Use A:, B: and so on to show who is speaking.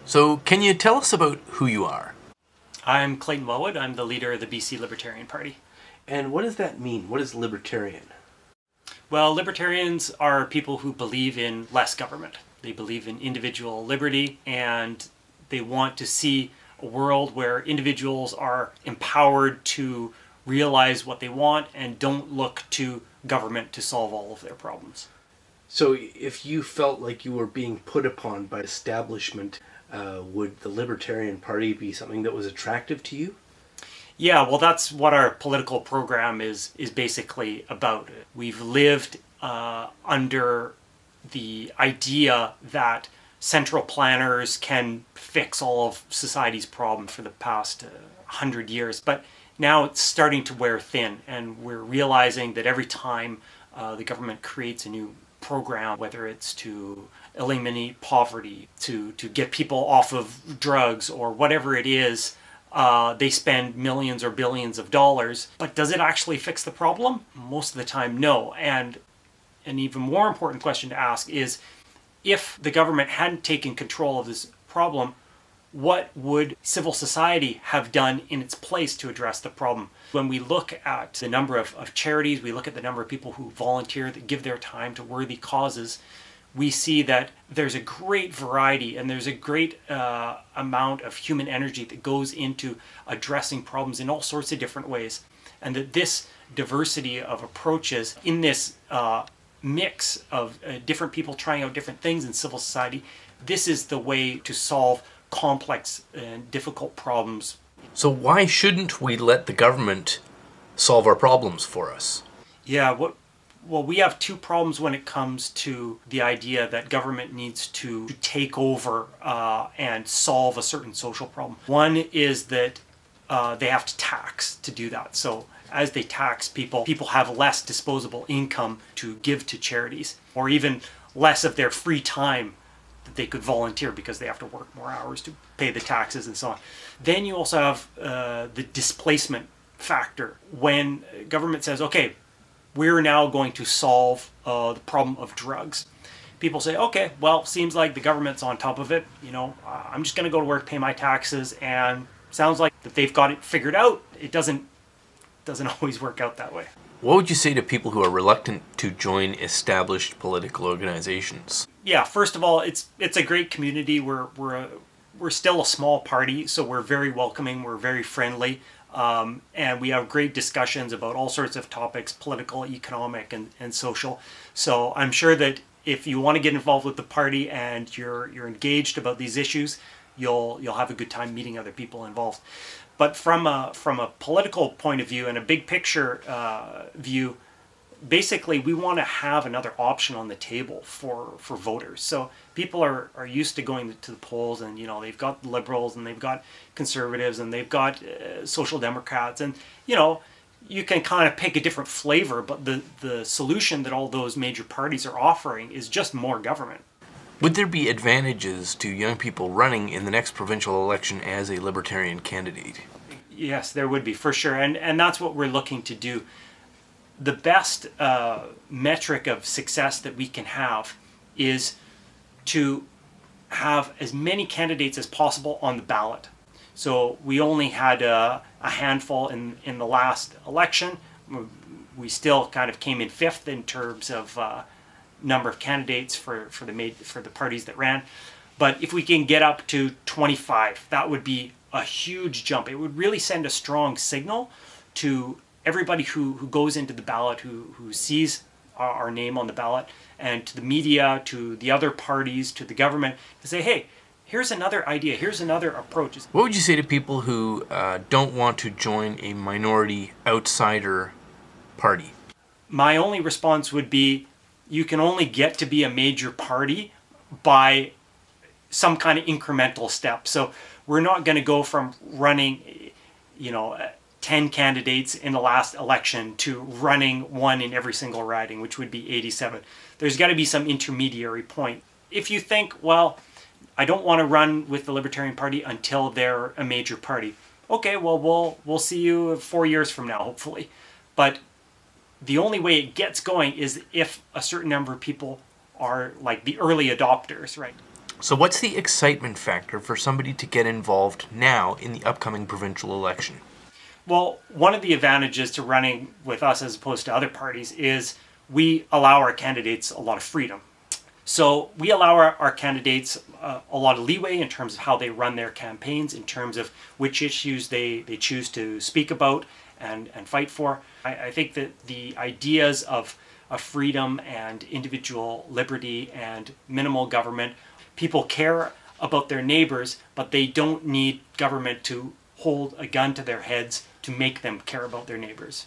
A: So, can you tell us about who you are?
B: I'm Clayton Wellwood. I'm the leader of the BC Libertarian Party.
A: And what does that mean? What is libertarian?
B: Well, libertarians are people who believe in less government. They believe in individual liberty, and they want to see a world where individuals are empowered to realize what they want and don't look to government to solve all of their problems.
A: So, if you felt like you were being put upon by establishment, would the Libertarian Party be something that was attractive to you?
B: Yeah, well, that's what our political program is basically about. We've lived under the idea that central planners can fix all of society's problems for the past 100 years, but now it's starting to wear thin, and we're realizing that every time the government creates a new program, whether it's to eliminate poverty, to get people off of drugs, or whatever it is, they spend millions or billions of dollars. But does it actually fix the problem? Most of the time, no. And an even more important question to ask is, if the government hadn't taken control of this problem, what would civil society have done in its place to address the problem? When we look at the number of charities, we look at the number of people who volunteer, that give their time to worthy causes, we see that there's a great variety and there's a great amount of human energy that goes into addressing problems in all sorts of different ways. And that this diversity of approaches in this mix of different people trying out different things in civil society, this is the way to solve complex and difficult problems.
A: So, why shouldn't we let the government solve our problems for us?
B: Yeah, well, we have two problems when it comes to the idea that government needs to take over and solve a certain social problem. One is that they have to tax to do that. So as they tax people, people have less disposable income to give to charities, or even less of their free time that they could volunteer because they have to work more hours to pay the taxes and so on. Then you also have the displacement factor. When government says, okay, we're now going to solve the problem of drugs. People say, okay, well, seems like the government's on top of it. I'm just going to go to work, pay my taxes, and sounds like that they've got it figured out. It doesn't always work out that way.
A: What would you say to people who are reluctant to join established political organizations?
B: Yeah, first of all, it's a great community. We're still a small party, so we're very welcoming. We're very friendly. And we have great discussions about all sorts of topics, political, economic, and social. So I'm sure that if you want to get involved with the party and you're engaged about these issues, you'll have a good time meeting other people involved. But from a political point of view and a big picture view, basically we want to have another option on the table for voters. So people are used to going to the polls, and they've got liberals and they've got conservatives and they've got social democrats, and you can kind of pick a different flavor, but the solution that all those major parties are offering is just more government.
A: Would there be advantages to young people running in the next provincial election as a libertarian candidate?
B: Yes, there would be, for sure, and that's what we're looking to do. The best metric of success that we can have is to have as many candidates as possible on the ballot. So we only had a handful in the last election. We still kind of came in fifth in terms of number of candidates for the parties that ran. But if we can get up to 25, that would be a huge jump. It would really send a strong signal to everybody who goes into the ballot, who sees our name on the ballot, and to the media, to the other parties, to the government, to say, hey, here's another idea, here's another approach.
A: What would you say to people who don't want to join a minority outsider party?
B: My only response would be, you can only get to be a major party by some kind of incremental step. So we're not going to go from running, 10 candidates in the last election to running one in every single riding, which would be 87. There's got to be some intermediary point. If you think, well, I don't want to run with the Libertarian Party until they're a major party. Okay, well, we'll see you 4 years from now, hopefully. But the only way it gets going is if a certain number of people are like the early adopters, right?
C: So what's the excitement factor for somebody to get involved now in the upcoming provincial election?
B: Well, one of the advantages to running with us as opposed to other parties is we allow our candidates a lot of freedom. So we allow our candidates a lot of leeway in terms of how they run their campaigns, in terms of which issues they choose to speak about and fight for. I think that the ideas of freedom and individual liberty and minimal government, people care about their neighbors, but they don't need government to hold a gun to their heads to make them care about their neighbors.